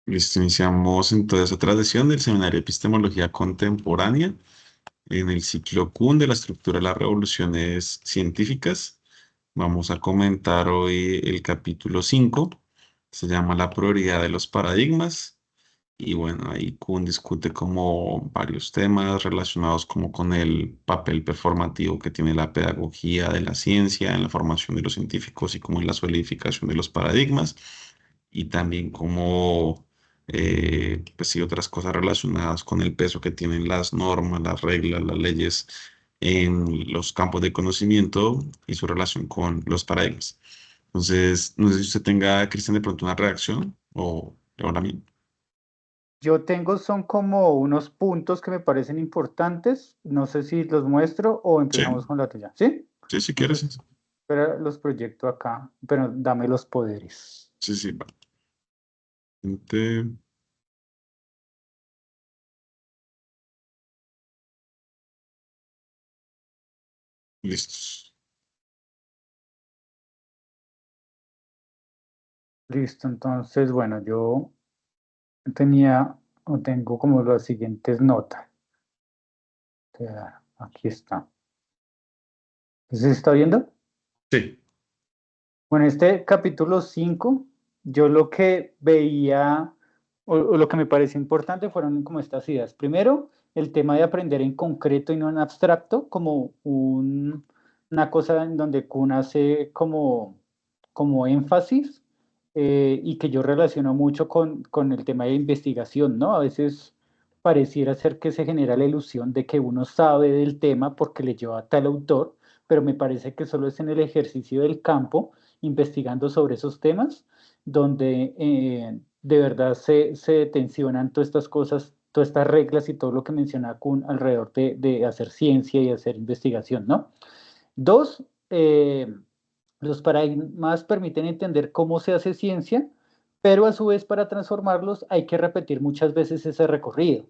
Listo, iniciamos entonces otra sesión del Seminario de Epistemología Contemporánea en el ciclo Kuhn de la estructura de las revoluciones científicas. Vamos a comentar hoy el capítulo 5, se llama La prioridad de los paradigmas. Y bueno, ahí Kuhn discute como varios temas relacionados como con el papel performativo que tiene la pedagogía de la ciencia en la formación de los científicos y como en la solidificación de los paradigmas y también como pues sí, otras cosas relacionadas con el peso que tienen las normas, las reglas, las leyes en los campos de conocimiento y su relación con los paradigmas. Entonces, no sé si usted tenga, Cristian, de pronto una reacción o ahora mismo. Yo tengo, son como unos puntos que me parecen importantes. No sé si los muestro o empezamos Sí, con la tuya. ¿Sí? sí, si quieres. Entonces, Sí, espera, los proyecto acá, pero dame los poderes. sí, sí, va. Listos. Listo, entonces, bueno, yo tenía o tengo como las siguientes notas. Aquí está. ¿Se está viendo? Sí, Bueno, este capítulo 5 yo lo que veía o lo que me pareció importante fueron como estas ideas. Primero, el tema de aprender en concreto y no en abstracto, como una cosa en donde Kuhn hace como énfasis y que yo relaciono mucho con el tema de investigación, ¿no? A veces pareciera ser que se genera la ilusión de que uno sabe del tema porque leyó a tal autor, pero me parece que solo es en el ejercicio del campo investigando sobre esos temas, donde de verdad se tensionan todas estas cosas, todas estas reglas y todo lo que menciona Kuhn alrededor de hacer ciencia y hacer investigación, ¿no? Dos, los paradigmas permiten entender cómo se hace ciencia, pero a su vez para transformarlos hay que repetir muchas veces ese recorrido.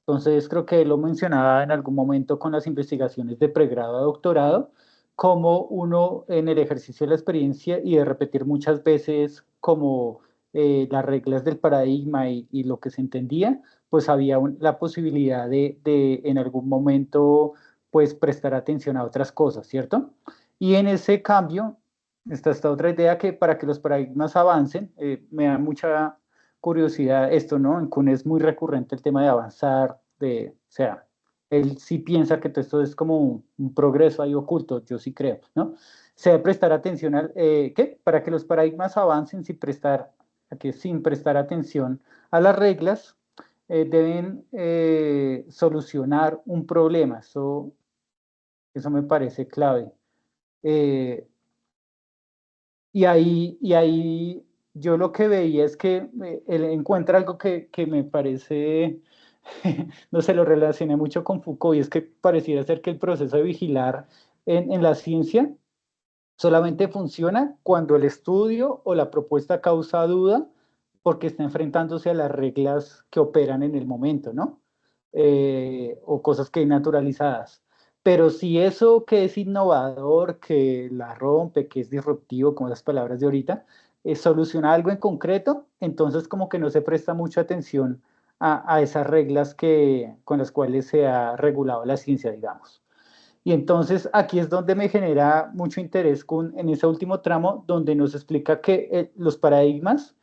Entonces creo que lo mencionaba en algún momento con las investigaciones de pregrado a doctorado, como uno en el ejercicio de la experiencia y de repetir muchas veces como las reglas del paradigma y lo que se entendía, pues había la posibilidad de en algún momento pues prestar atención a otras cosas, ¿cierto? Y en ese cambio está esta otra idea que para que los paradigmas avancen, me da mucha curiosidad esto, ¿no? En Kuhn es muy recurrente el tema de avanzar, o sea, él sí piensa que todo esto es como un progreso ahí oculto, yo sí creo, ¿no? Se debe prestar atención al, ¿qué? Para que los paradigmas avancen sin prestar atención a las reglas, deben solucionar un problema, eso me parece clave. Eh, y ahí yo lo que veía es que él encuentra algo que me parece, no se lo relacioné mucho con Foucault, y es que pareciera ser que el proceso de vigilar en la ciencia solamente funciona cuando el estudio o la propuesta causa duda porque está enfrentándose a las reglas que operan en el momento, ¿no? O cosas que hay naturalizadas. Pero si eso que es innovador, que la rompe, que es disruptivo, como las palabras de ahorita, soluciona algo en concreto, entonces como que no se presta mucha atención a esas reglas con las cuales se ha regulado la ciencia, digamos. Y entonces aquí es donde me genera mucho interés en ese último tramo, donde nos explica que los paradigmas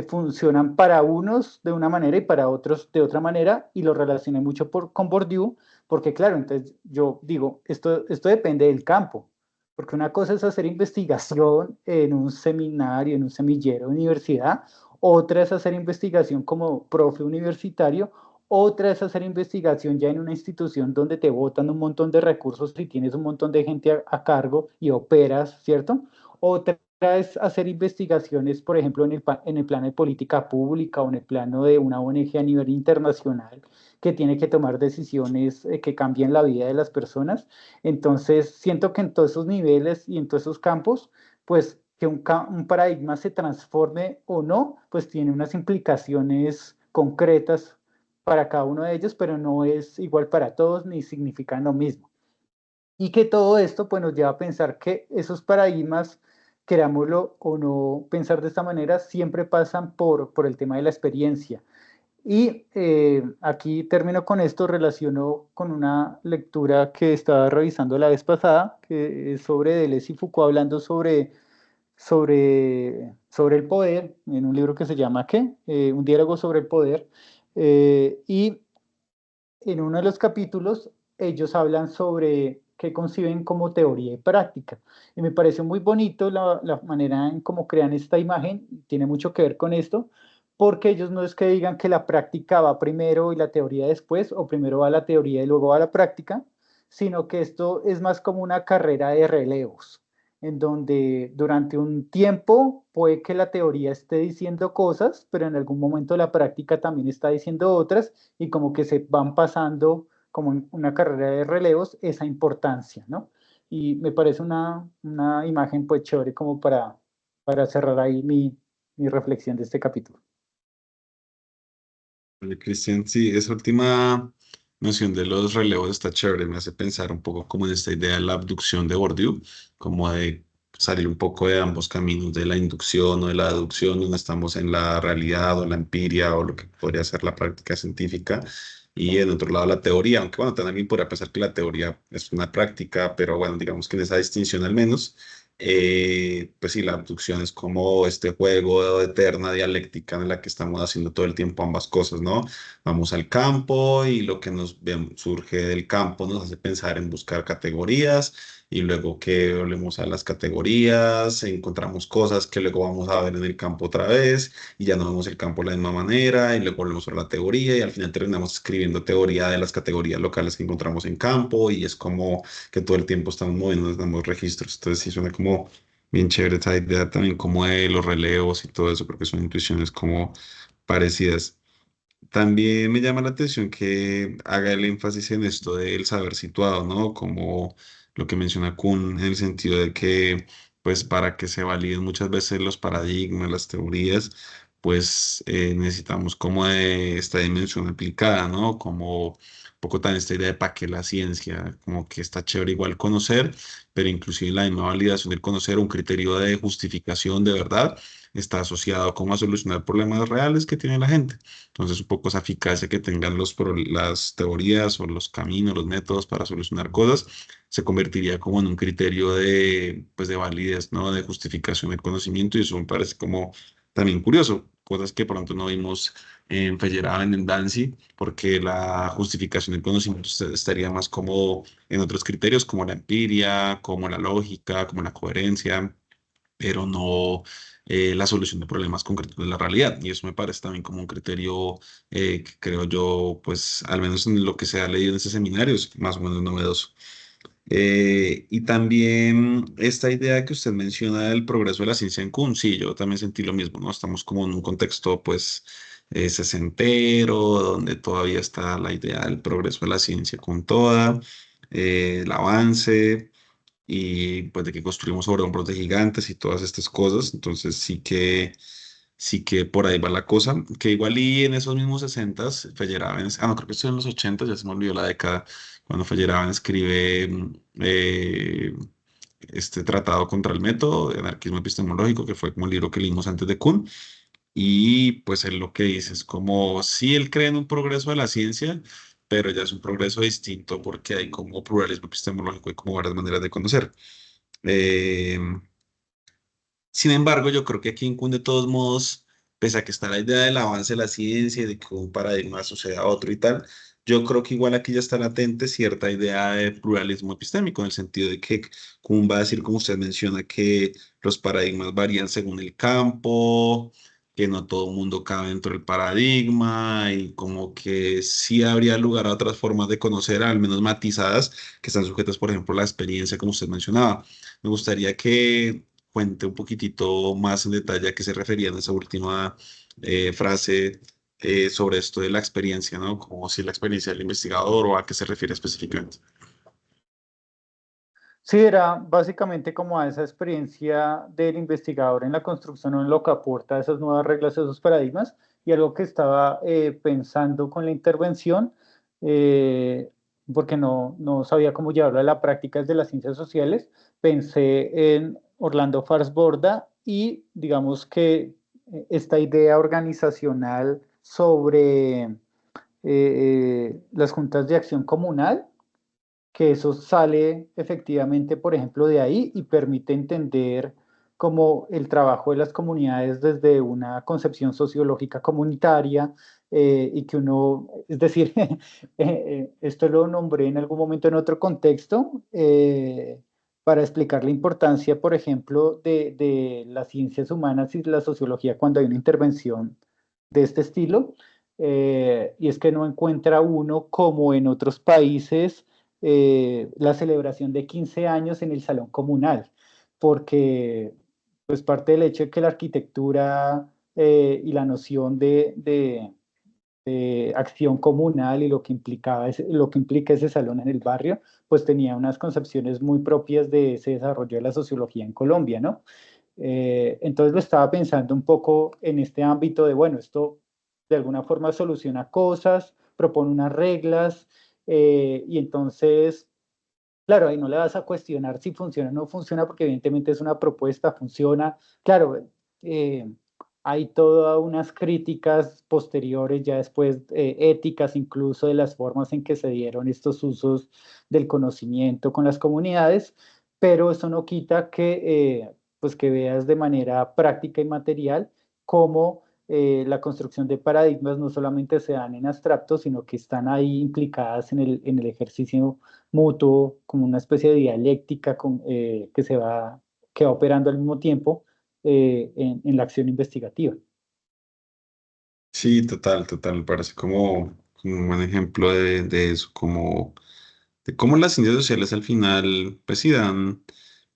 funcionan para unos de una manera y para otros de otra manera, y lo relacioné mucho con Bourdieu, porque claro, entonces yo digo, esto depende del campo, porque una cosa es hacer investigación en un seminario, en un semillero de universidad, otra es hacer investigación como profe universitario, otra es hacer investigación ya en una institución donde te botan un montón de recursos y tienes un montón de gente a cargo y operas, ¿cierto? Otra es hacer investigaciones, por ejemplo, en el plano de política pública o en el plano de una ONG a nivel internacional que tiene que tomar decisiones que cambien la vida de las personas. Entonces, siento que en todos esos niveles y en todos esos campos, pues que un paradigma se transforme o no, pues tiene unas implicaciones concretas para cada uno de ellos, pero no es igual para todos ni significan lo mismo. Y que todo esto pues, nos lleva a pensar que esos paradigmas querámoslo o no pensar de esta manera, siempre pasan por el tema de la experiencia. Y aquí termino con esto, relaciono con una lectura que estaba revisando la vez pasada, que es sobre Deleuze y Foucault hablando sobre el poder, en un libro que se llama ¿qué? Un diálogo sobre el poder. Y en uno de los capítulos ellos hablan sobre qué conciben como teoría y práctica. Y me pareció muy bonito la manera en cómo crean esta imagen, tiene mucho que ver con esto, porque ellos no es que digan que la práctica va primero y la teoría después, o primero va la teoría y luego va la práctica, sino que esto es más como una carrera de relevos, en donde durante un tiempo puede que la teoría esté diciendo cosas, pero en algún momento la práctica también está diciendo otras y como que se van pasando como en una carrera de relevos esa importancia, ¿no? Y me parece una imagen pues chévere como para cerrar ahí mi reflexión de este capítulo. Vale, Cristian, sí, esa última noción de los relevos está chévere, me hace pensar un poco como en esta idea de la abducción de Bourdieu, como de salir un poco de ambos caminos, de la inducción o de la aducción, donde estamos en la realidad o la empiria o lo que podría ser la práctica científica, y en otro lado la teoría, aunque bueno, también alguien podría pensar que la teoría es una práctica, pero bueno, digamos que en esa distinción al menos. Pues sí, la abducción es como este juego eterna dialéctica en la que estamos haciendo todo el tiempo ambas cosas, ¿no? Vamos al campo y lo que surge del campo nos hace pensar en buscar categorías y luego que volvemos a las categorías, encontramos cosas que luego vamos a ver en el campo otra vez y ya no vemos el campo de la misma manera y luego volvemos a la teoría y al final terminamos escribiendo teoría de las categorías locales que encontramos en campo y es como que todo el tiempo estamos moviendo, damos registros. Entonces sí suena como bien chévere esa idea también como de los relevos y todo eso, porque son intuiciones como parecidas. También me llama la atención que haga el énfasis en esto del saber situado, ¿no? Como lo que menciona Kuhn, en el sentido de que, pues, para que se validen muchas veces los paradigmas, las teorías, pues necesitamos como de esta dimensión aplicada, ¿no? Como un poco también esta idea de para qué la ciencia, como que está chévere igual conocer, pero inclusive en la misma validación del conocer, un criterio de justificación de verdad está asociado como a solucionar problemas reales que tiene la gente. Entonces, un poco esa eficacia que tengan las teorías o los caminos, los métodos para solucionar cosas, se convertiría como en un criterio de, pues, de validez, ¿no? De justificación del conocimiento y eso me parece como también curioso, cosas que pronto no vimos en Feyerabend, en Dancy, porque la justificación del conocimiento estaría más como en otros criterios, como la empiria, como la lógica, como la coherencia, pero no la solución de problemas concretos de la realidad. Y eso me parece también como un criterio que creo yo, pues al menos en lo que se ha leído en ese seminario, es más o menos novedoso. Y también esta idea que usted menciona del progreso de la ciencia en Kuhn, sí, yo también sentí lo mismo, ¿no? Estamos como en un contexto, pues, sesentero, donde todavía está la idea del progreso de la ciencia con toda, el avance y pues de que construimos sobre hombros de gigantes y todas estas cosas. Entonces sí que por ahí va la cosa, que igual y en esos mismos 60s, Feyerabend, no, creo que estoy en los 80, ya se me olvidó la década, cuando Feyerabend escribe este tratado contra el método de anarquismo epistemológico, que fue como el libro que leímos antes de Kuhn. Y pues él lo que dice es como si él cree en un progreso de la ciencia, pero ya es un progreso distinto porque hay como pluralismo epistemológico y como varias maneras de conocer. Eh, Sin embargo, yo creo que aquí en Kuhn, de todos modos, pese a que está la idea del avance de la ciencia y de que un paradigma suceda a otro y tal, yo creo que igual aquí ya está latente cierta idea de pluralismo epistémico, en el sentido de que Kuhn va a decir, como usted menciona, que los paradigmas varían según el campo, que no todo el mundo cabe dentro del paradigma y como que sí habría lugar a otras formas de conocer, al menos matizadas, que están sujetas, por ejemplo, a la experiencia, como usted mencionaba. Me gustaría que cuente un poquitito más en detalle a qué se refería en esa última frase sobre esto de la experiencia, ¿no? Como si la experiencia del investigador o a qué se refiere específicamente. Sí, era básicamente como a esa experiencia del investigador en la construcción o en lo que aporta esas nuevas reglas, esos paradigmas, y algo que estaba pensando con la intervención, porque no sabía cómo llevarlo a la práctica desde las ciencias sociales, pensé en Orlando Farsborda y digamos que esta idea organizacional sobre las juntas de acción comunal, que eso sale efectivamente, por ejemplo, de ahí y permite entender como el trabajo de las comunidades desde una concepción sociológica comunitaria y que uno, es decir, esto lo nombré en algún momento en otro contexto para explicar la importancia, por ejemplo, de las ciencias humanas y la sociología cuando hay una intervención de este estilo. Y es que no encuentra uno como en otros países la celebración de 15 años en el salón comunal, porque pues parte del hecho de que la arquitectura y la noción de acción comunal y lo que implicaba lo que implica ese salón en el barrio, pues tenía unas concepciones muy propias de ese desarrollo de la sociología en Colombia, ¿no? Entonces lo estaba pensando un poco en este ámbito de, bueno, esto de alguna forma soluciona cosas, propone unas reglas, y entonces claro, ahí no le vas a cuestionar si funciona o no funciona, porque evidentemente es una propuesta, funciona. Claro, eh, hay todas unas críticas posteriores, ya después éticas, incluso de las formas en que se dieron estos usos del conocimiento con las comunidades, pero eso no quita pues que veas de manera práctica y material cómo la construcción de paradigmas no solamente se dan en abstracto, sino que están ahí implicadas en el ejercicio mutuo, como una especie de dialéctica que va operando al mismo tiempo en la acción investigativa. Sí, total, total. Me parece como un buen ejemplo de eso, como de cómo las ciencias sociales al final, pues sí dan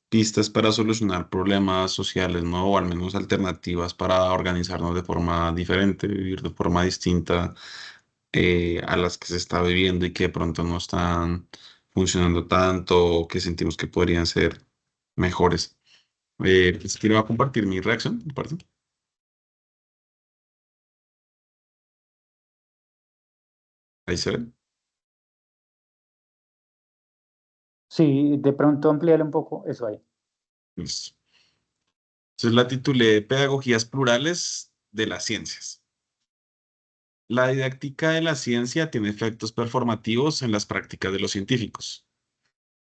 pistas para solucionar problemas sociales, ¿no? O al menos alternativas para organizarnos de forma diferente, vivir de forma distinta a las que se está viviendo y que de pronto no están funcionando tanto o que sentimos que podrían ser mejores. Pues quiero compartir mi reacción, ¿me parece? Ahí se ve. Sí, de pronto ampliar un poco eso ahí. Listo. Entonces la titulé Pedagogías plurales de las ciencias. La didáctica de la ciencia tiene efectos performativos en las prácticas de los científicos.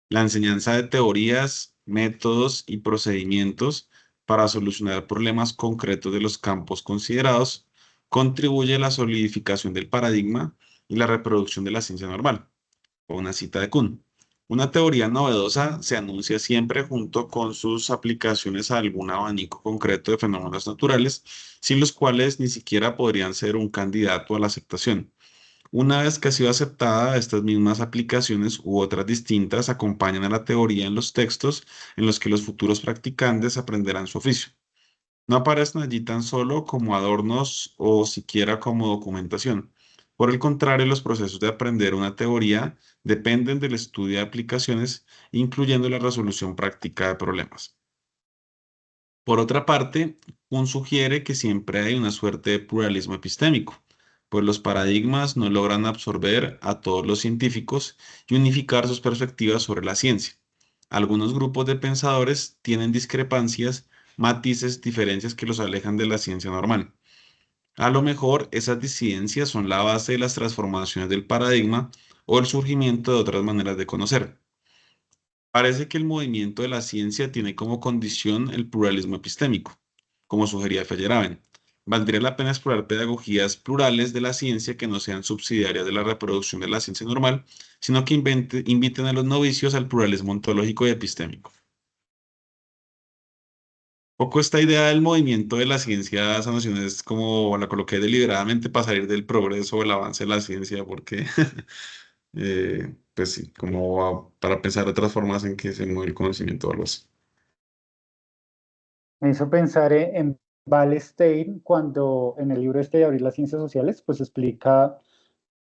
La enseñanza de teorías, métodos y procedimientos para solucionar problemas concretos de los campos considerados contribuye a la solidificación del paradigma y la reproducción de la ciencia normal. O una cita de Kuhn. Una teoría novedosa se anuncia siempre junto con sus aplicaciones a algún abanico concreto de fenómenos naturales, sin los cuales ni siquiera podrían ser un candidato a la aceptación. Una vez que ha sido aceptada, estas mismas aplicaciones u otras distintas acompañan a la teoría en los textos en los que los futuros practicantes aprenderán su oficio. No aparecen allí tan solo como adornos o siquiera como documentación. Por el contrario, los procesos de aprender una teoría dependen del estudio de aplicaciones, incluyendo la resolución práctica de problemas. Por otra parte, Kuhn sugiere que siempre hay una suerte de pluralismo epistémico, pues los paradigmas no logran absorber a todos los científicos y unificar sus perspectivas sobre la ciencia. Algunos grupos de pensadores tienen discrepancias, matices, diferencias que los alejan de la ciencia normal. A lo mejor esas disidencias son la base de las transformaciones del paradigma o el surgimiento de otras maneras de conocer. Parece que el movimiento de la ciencia tiene como condición el pluralismo epistémico, como sugería Feyerabend. Valdría la pena explorar pedagogías plurales de la ciencia que no sean subsidiarias de la reproducción de la ciencia normal, sino que inviten a los novicios al pluralismo ontológico y epistémico. Poco esta idea del movimiento de la ciencia, esa noción es como la coloqué deliberadamente para salir del progreso o el avance de la ciencia, porque, pues sí, como para pensar otras formas en que se mueve el conocimiento o algo así. Me hizo pensar en Stein cuando en el libro este de Abrir las Ciencias Sociales, pues explica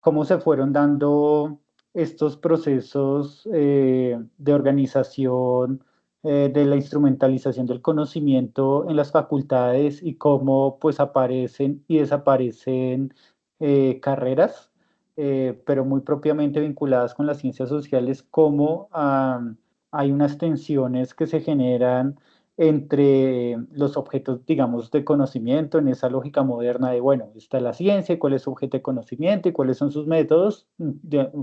cómo se fueron dando estos procesos de organización de la instrumentalización del conocimiento en las facultades y cómo pues aparecen y desaparecen carreras. pero muy propiamente vinculadas con las ciencias sociales, cómo hay unas tensiones que se generan entre los objetos, digamos, de conocimiento en esa lógica moderna de, bueno, está la ciencia, cuál es su objeto de conocimiento y cuáles son sus métodos.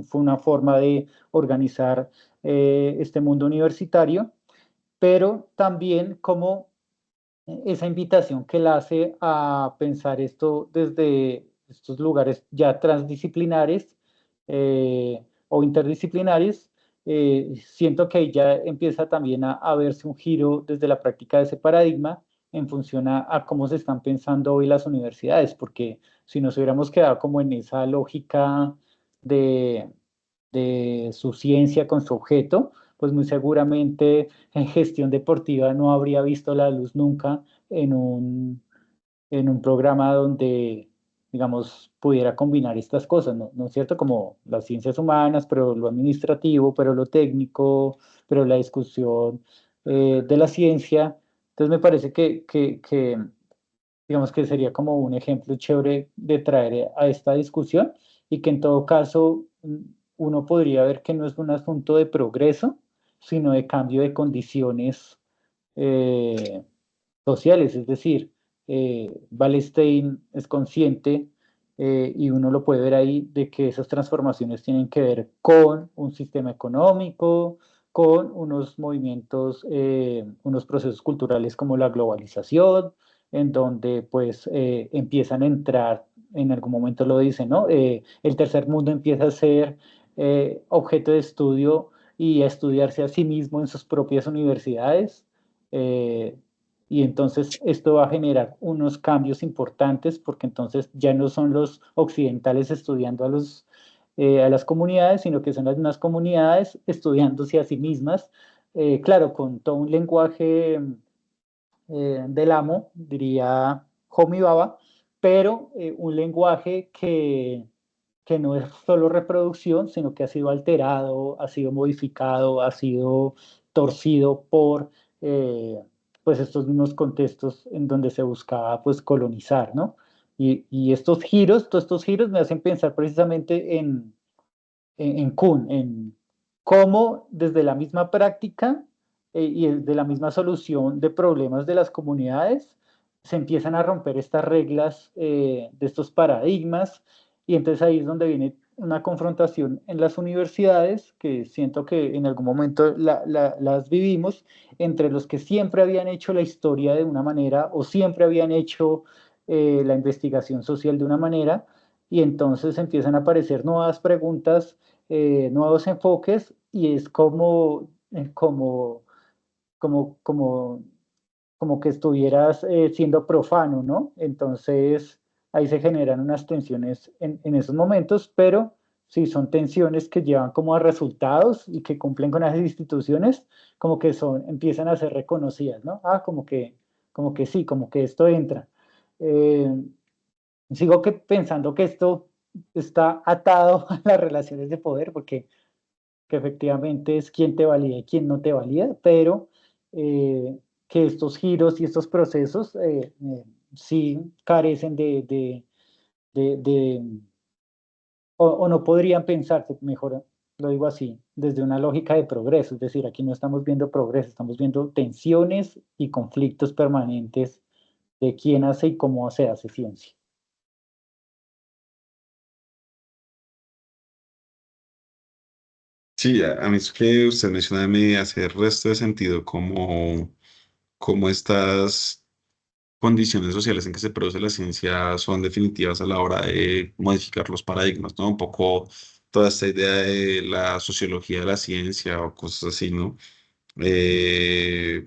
Fue una forma de organizar este mundo universitario, pero también como esa invitación que él hace a pensar esto desde estos lugares ya transdisciplinares o interdisciplinares, siento que ahí ya empieza también a verse un giro desde la práctica de ese paradigma en función a cómo se están pensando hoy las universidades, porque si nos hubiéramos quedado como en esa lógica de, de su ciencia con su objeto, pues muy seguramente en gestión deportiva no habría visto la luz nunca en en un programa donde, digamos, pudiera combinar estas cosas, ¿no es cierto? Como las ciencias humanas, pero lo administrativo, pero lo técnico, pero la discusión de la ciencia. Entonces me parece digamos que sería como un ejemplo chévere de traer a esta discusión y que en todo caso uno podría ver que no es un asunto de progreso, sino de cambio de condiciones eh, sociales. Es decir, Wallerstein es consciente y uno lo puede ver ahí de que esas transformaciones tienen que ver con un sistema económico, con unos movimientos, unos procesos culturales como la globalización, en donde pues empiezan a entrar, en algún momento lo dicen, ¿no? El tercer mundo empieza a ser objeto de estudio y a estudiarse a sí mismo en sus propias universidades. Eh, y entonces esto va a generar unos cambios importantes porque entonces ya no son los occidentales estudiando a las comunidades, sino que son las mismas comunidades estudiándose a sí mismas, claro, con todo un lenguaje del amo, diría Homi Baba, pero un lenguaje que no es solo reproducción, sino que ha sido alterado, ha sido modificado, ha sido torcido por pues estos mismos contextos en donde se buscaba pues colonizar, ¿no? Y estos giros, todos estos giros me hacen pensar precisamente en Kuhn, en cómo desde la misma práctica y desde la misma solución de problemas de las comunidades se empiezan a romper estas reglas de estos paradigmas y entonces ahí es donde viene una confrontación en las universidades, que siento que en algún momento las vivimos, entre los que siempre habían hecho la historia de una manera o siempre habían hecho la investigación social de una manera, y entonces empiezan a aparecer nuevas preguntas, nuevos enfoques y es como, como, como que estuvieras siendo profano, ¿no? Entonces ahí se generan unas tensiones en esos momentos, pero si son tensiones que llevan como a resultados y que cumplen con las instituciones, como que empiezan a ser reconocidas, ¿no? Ah, como que sí, como que esto entra. Eh, Sigo pensando que esto está atado a las relaciones de poder, porque que efectivamente es quién te valida y quién no te valida, pero eh, que estos giros y estos procesos sí carecen de o no podrían pensarse, mejor lo digo así, desde una lógica de progreso, es decir, aquí no estamos viendo progreso, estamos viendo tensiones y conflictos permanentes de quién hace y cómo se hace ciencia. Sí, a mí es que usted menciona me hace el resto de sentido como estas condiciones sociales en que se produce la ciencia son definitivas a la hora de modificar los paradigmas, ¿no? Un poco toda esta idea de la sociología de la ciencia o cosas así, ¿no? Eh,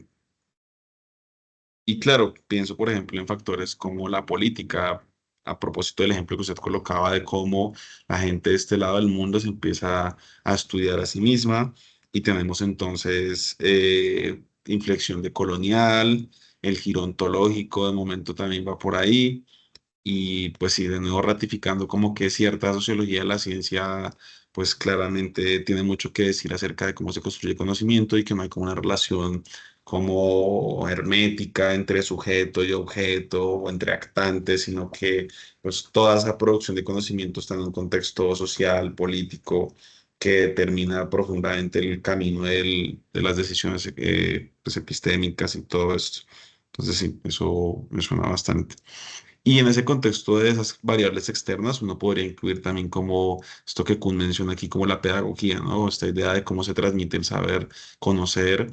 y claro, pienso, por ejemplo, en factores como la política, a propósito del ejemplo que usted colocaba de cómo la gente de este lado del mundo se empieza a estudiar a sí misma y tenemos entonces inflexión de colonial, el giro ontológico de momento también va por ahí y pues sí, de nuevo ratificando como que cierta sociología de la ciencia pues claramente tiene mucho que decir acerca de cómo se construye conocimiento y que no hay como una relación como hermética entre sujeto y objeto o entre actantes, sino que pues toda esa producción de conocimiento está en un contexto social, político, que determina profundamente el camino de las decisiones pues, epistémicas y todo esto. Entonces sí, eso me suena bastante. Y en ese contexto de esas variables externas, uno podría incluir también como esto que Kuhn menciona aquí, como la pedagogía, ¿no? Esta idea de cómo se transmite el saber, conocer,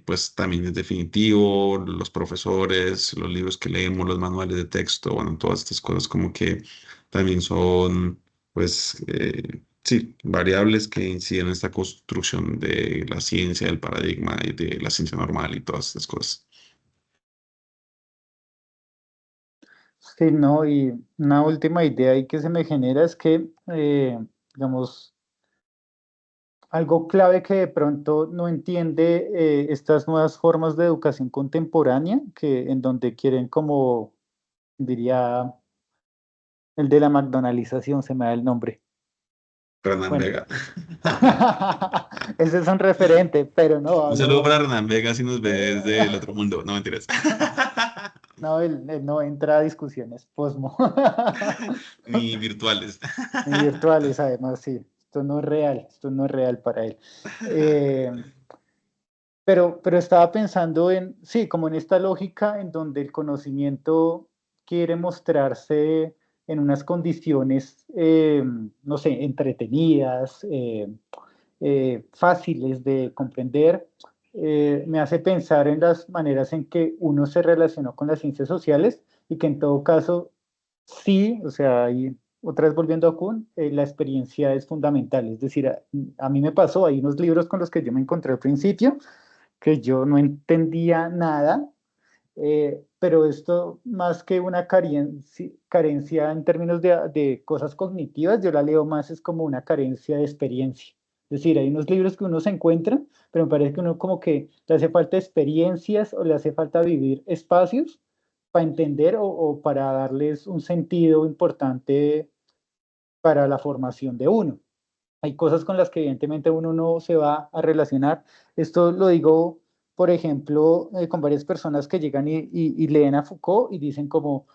pues también es definitivo, los profesores, los libros que leemos, los manuales de texto, bueno, todas estas cosas como que también son, pues, sí, variables que inciden en esta construcción de la ciencia, del paradigma y de la ciencia normal y todas estas cosas. Sí, no, y una última idea ahí que se me genera es que, digamos, algo clave que de pronto no entiende estas nuevas formas de educación contemporánea, que en donde quieren como, diría, el de la McDonaldización, se me da el nombre. Fernán Bueno, Vega. ese es un referente, pero no Un saludo hablo, para Hernán Vega si nos ve desde el otro mundo. No mentiras. no, él no entra a discusiones posmo. Ni virtuales. Ni virtuales, además, sí. Esto no es real para él. Eh, pero estaba pensando en, sí, como en esta lógica en donde el conocimiento quiere mostrarse en unas condiciones, no sé, entretenidas, fáciles de comprender, me hace pensar en las maneras en que uno se relacionó con las ciencias sociales y que en todo caso, sí, o sea, y otra vez volviendo a Kuhn, la experiencia es fundamental. Es decir, a mí me pasó, hay unos libros con los que yo me encontré al principio que yo no entendía nada, pero esto más que una carencia en términos de cosas cognitivas, yo la leo más es como una carencia de experiencia. Es decir, hay unos libros que uno se encuentra, pero me parece que uno como que le hace falta experiencias o le hace falta vivir espacios para entender o para darles un sentido importante para la formación de uno. Hay cosas con las que evidentemente uno no se va a relacionar. Esto lo digo, por ejemplo, con varias personas que llegan y leen a Foucault y dicen como,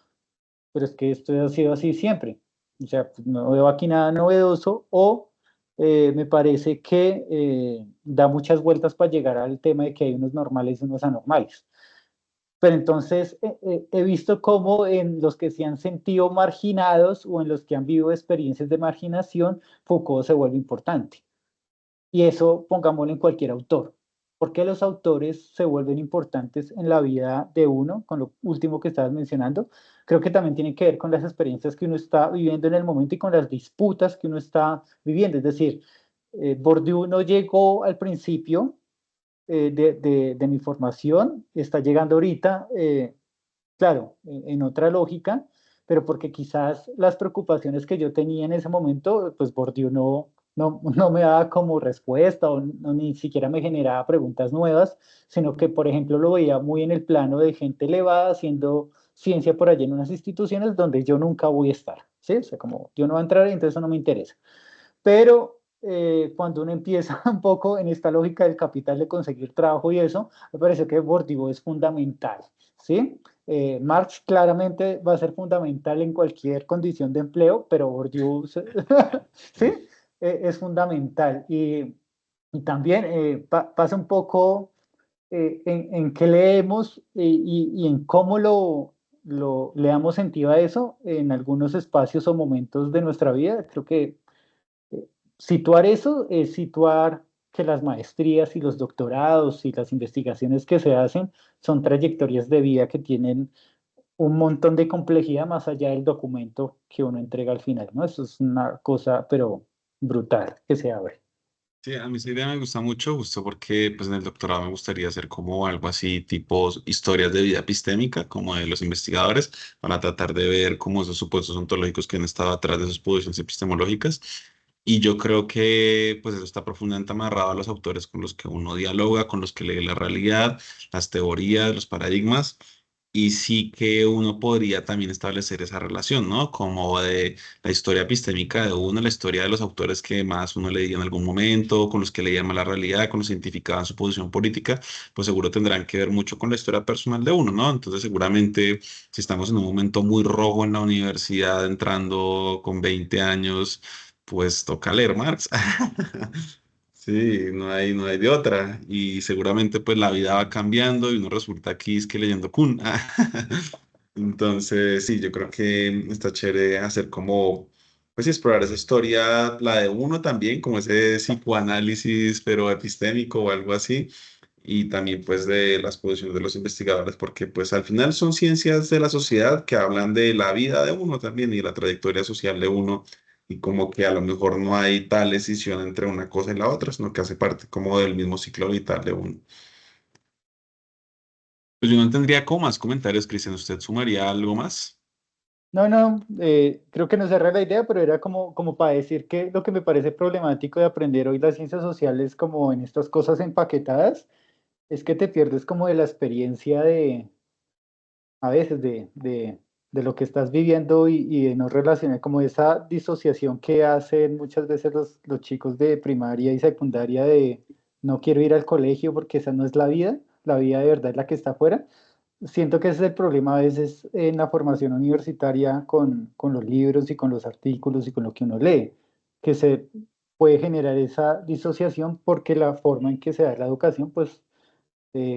pero es que esto ha sido así siempre. O sea, pues, no veo aquí nada novedoso o me parece que da muchas vueltas para llegar al tema de que hay unos normales y unos anormales. Pero entonces he visto cómo en los que se han sentido marginados o en los que han vivido experiencias de marginación, Foucault se vuelve importante. Y eso pongámoslo en cualquier autor. ¿Por qué los autores se vuelven importantes en la vida de uno? Con lo último que estabas mencionando, creo que también tiene que ver con las experiencias que uno está viviendo en el momento y con las disputas que uno está viviendo. Es decir, Bourdieu no llegó al principio de mi formación, está llegando ahorita, claro, en otra lógica, pero porque quizás las preocupaciones que yo tenía en ese momento, pues Bourdieu no me daba como respuesta o ni siquiera me generaba preguntas nuevas, sino que, por ejemplo, lo veía muy en el plano de gente elevada haciendo ciencia por allí en unas instituciones donde yo nunca voy a estar, ¿sí? O sea, como yo no voy a entrar, entonces eso no me interesa. Pero cuando uno empieza un poco en esta lógica del capital de conseguir trabajo y eso, me parece que Bourdieu es fundamental, ¿sí? Marx claramente va a ser fundamental en cualquier condición de empleo, pero Bourdieu, ¿sí? Es fundamental. Y también pasa un poco en qué leemos y en cómo le damos sentido a eso en algunos espacios o momentos de nuestra vida. Creo que situar eso es situar que las maestrías y los doctorados y las investigaciones que se hacen son trayectorias de vida que tienen un montón de complejidad más allá del documento que uno entrega al final, ¿no? Eso es una cosa, pero brutal, que se abre. Sí, a mí esa idea me gusta mucho, justo porque pues en el doctorado me gustaría hacer como algo así, tipo historias de vida epistémica, como de los investigadores, para tratar de ver cómo esos supuestos ontológicos que han estado atrás de sus posiciones epistemológicas. Y yo creo que pues eso está profundamente amarrado a los autores con los que uno dialoga, con los que lee la realidad, las teorías, los paradigmas. y sí que uno podría también establecer esa relación, ¿no? Como de la historia epistémica de uno, la historia de los autores que más uno leía en algún momento, con los que leía más la realidad, con los que identificaban su posición política, pues seguro tendrán que ver mucho con la historia personal de uno, ¿no? Entonces seguramente si estamos en un momento muy rojo en la universidad, entrando con 20 años, pues toca leer Marx. Sí, no hay de otra. Y seguramente pues la vida va cambiando y uno resulta aquí es que leyendo Kun. Entonces, sí, yo creo que está chévere hacer como, pues sí, explorar esa historia, la de uno también, como ese psicoanálisis, pero epistémico o algo así. Y también pues de las posiciones de los investigadores, porque pues al final son ciencias de la sociedad que hablan de la vida de uno también y la trayectoria social de uno y como que a lo mejor no hay tal decisión entre una cosa y la otra, sino que hace parte como del mismo ciclo vital de uno. Pues yo no tendría como más comentarios, Cristian. ¿Usted sumaría algo más? No, no, creo que no cerré la idea, pero era como para decir que lo que me parece problemático de aprender hoy las ciencias sociales como en estas cosas empaquetadas es que te pierdes como de la experiencia de, a veces, de lo que estás viviendo y de no relacionar, como esa disociación que hacen muchas veces los chicos de primaria y secundaria de no quiero ir al colegio porque esa no es la vida de verdad es la que está afuera. Siento que ese es el problema a veces en la formación universitaria con los libros y con los artículos y con lo que uno lee, que se puede generar esa disociación porque la forma en que se da la educación, pues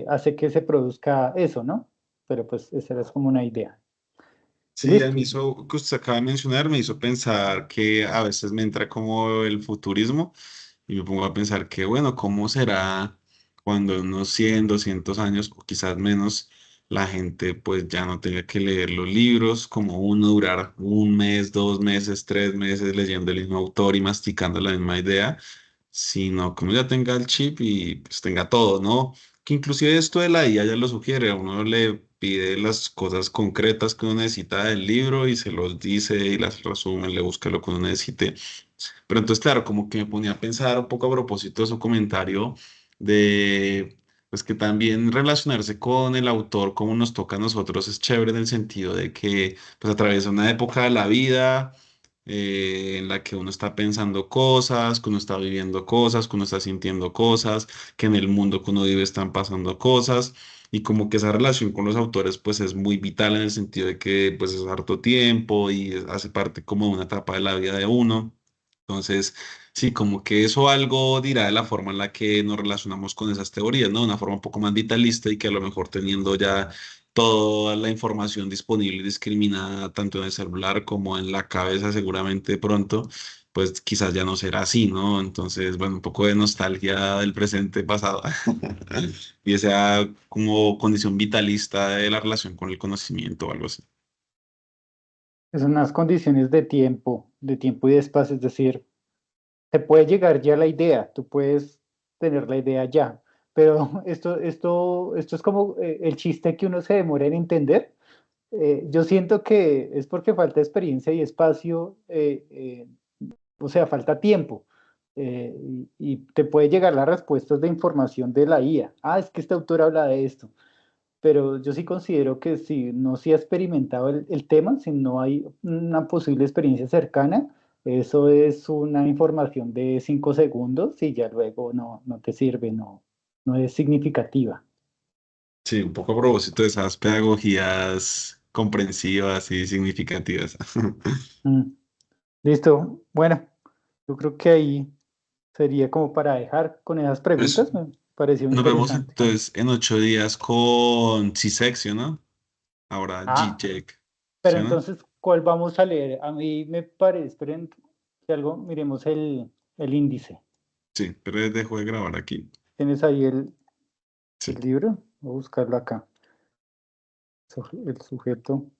hace que se produzca eso, ¿no? Pero pues esa es como una idea. Sí, a Listo. mí eso que usted acaba de mencionar me hizo pensar que a veces me entra como el futurismo y me pongo a pensar que, bueno, ¿cómo será cuando en unos 100, 200 años o quizás menos la gente pues ya no tenga que leer los libros, como uno durar un mes, 2 meses, 3 meses leyendo el mismo autor y masticando la misma idea, sino que uno ya tenga el chip y pues tenga todo, ¿no? Que inclusive esto de la IA ya lo sugiere, a uno le pide las cosas concretas que uno necesita del libro y se los dice y las resume, le busca lo que uno necesite. Pero entonces, claro, como que me ponía a pensar un poco a propósito de su comentario de, pues que también relacionarse con el autor como nos toca a nosotros es chévere en el sentido de que pues atraviesa una época de la vida en la que uno está pensando cosas, que uno está viviendo cosas, que uno está sintiendo cosas, que en el mundo que uno vive están pasando cosas. Y como que esa relación con los autores pues es muy vital en el sentido de que pues es harto tiempo y hace parte como de una etapa de la vida de uno. Entonces, sí, como que eso algo dirá de la forma en la que nos relacionamos con esas teorías, ¿no? Una forma un poco más vitalista y que a lo mejor teniendo ya toda la información disponible y discriminada tanto en el celular como en la cabeza seguramente pronto, pues quizás ya no será así, ¿no? Entonces, bueno, un poco de nostalgia del presente pasado y esa como condición vitalista de la relación con el conocimiento o algo así. Son unas condiciones de tiempo y de espacio, es decir, te puede llegar ya la idea, tú puedes tener la idea ya, pero esto es como el chiste que uno se demora en entender. Yo siento que es porque falta experiencia y espacio, o sea, falta tiempo. Y te puede llegar las respuestas de información de la IA. Ah, es que este autor habla de esto, pero yo sí considero que si no se ha experimentado el tema, si no hay una posible experiencia cercana, eso es una información de 5 segundos y ya luego no te sirve, no es significativa. Sí, un poco a propósito de esas pedagogías comprensivas y significativas. Mm, listo. Bueno, yo creo que ahí sería como para dejar con esas Pues preguntas. Me pareció nos vemos interesante. entonces en 8 días con C-Section, ¿no? Ahora Ah, G-Check, pero ¿sí o no? entonces, ¿cuál vamos a leer? A mí me parece, esperen, si algo, miremos el índice. Sí, pero dejo de grabar aquí. ¿Tienes ahí el Sí. libro? Voy a buscarlo acá. El sujeto.